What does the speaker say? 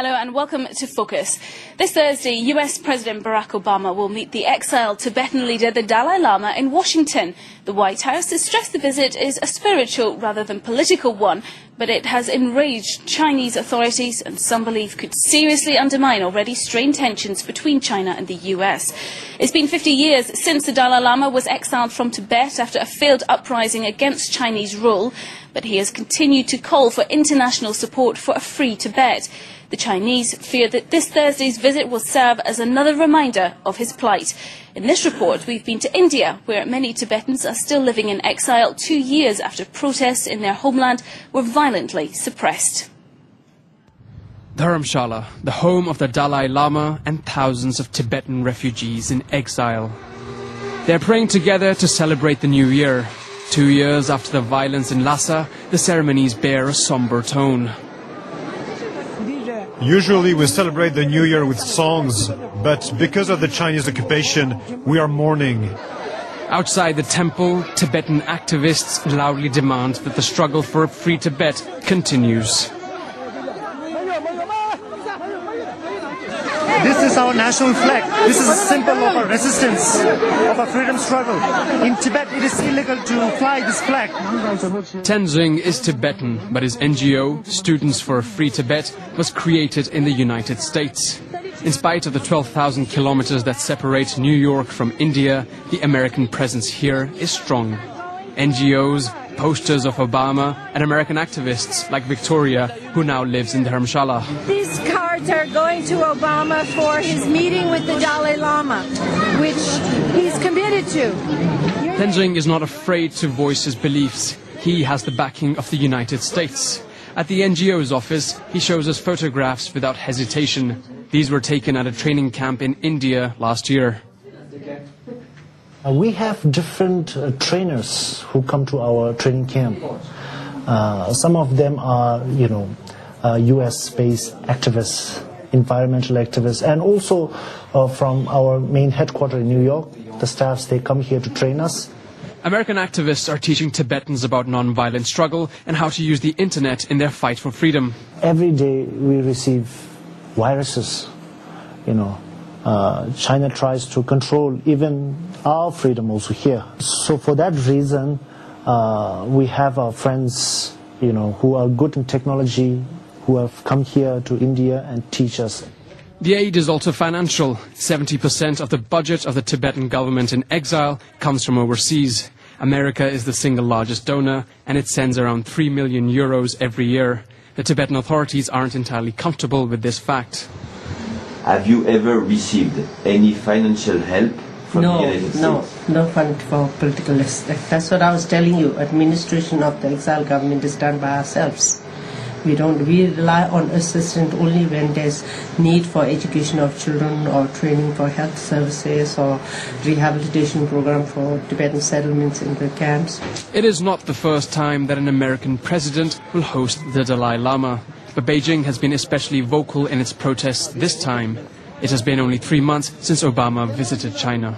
Hello and welcome to Focus. This Thursday, US President Barack Obama will meet the exiled Tibetan leader, the Dalai Lama, in Washington. The White House has stressed the visit is a spiritual rather than political one, but it has enraged Chinese authorities and some believe could seriously undermine already strained tensions between China and the US. It's been 50 years since the Dalai Lama was exiled from Tibet after a failed uprising against Chinese rule, but he has continued to call for international support for a free Tibet. The Chinese fear that this Thursday's visit will serve as another reminder of his plight. In this report, we've been to India, where many Tibetans are still living in exile 2 years after protests in their homeland were violently suppressed. Dharamshala, the home of the Dalai Lama and thousands of Tibetan refugees in exile. They're praying together to celebrate the new year. 2 years after the violence in Lhasa, the ceremonies bear a somber tone. Usually we celebrate the New Year with songs, but because of the Chinese occupation, we are mourning. Outside the temple, Tibetan activists loudly demand that the struggle for a free Tibet continues. This is our national flag. This is a symbol of our resistance, of our freedom struggle. In Tibet, it is illegal to fly this flag. Tenzing is Tibetan, but his NGO, Students for a Free Tibet, was created in the United States. In spite of the 12,000 kilometers that separate New York from India, the American presence here is strong. NGOs, posters of Obama, and American activists like Victoria, who now lives in Dharamshala. These cards are going to Obama for his meeting with the Dalai Lama, which he's committed to. Tenzing is not afraid to voice his beliefs. He has the backing of the United States. At the NGO's office, he shows us photographs without hesitation. These were taken at a training camp in India last year. We have different trainers who come to our training camp. Some of them are, US-based activists, environmental activists, and also from our main headquarters in New York. The staffs, they come here to train us. American activists are teaching Tibetans about non-violent struggle and how to use the internet in their fight for freedom. Every day we receive viruses, China tries to control even our freedom also here. So for that reason, we have our friends, who are good in technology, who have come here to India and teach us. The aid is also financial. 70% of the budget of the Tibetan government in exile comes from overseas. America is the single largest donor, and it sends around 3 million euros every year. The Tibetan authorities aren't entirely comfortable with this fact. Have you ever received any financial help from the United States? No fund for political aspect. That's what I was telling you. Administration of the exile government is done by ourselves. We rely on assistance only when there's need for education of children or training for health services or rehabilitation program for Tibetan settlements in the camps. It is not the first time that an American president will host the Dalai Lama. But Beijing has been especially vocal in its protests this time. It has been only 3 months since Obama visited China.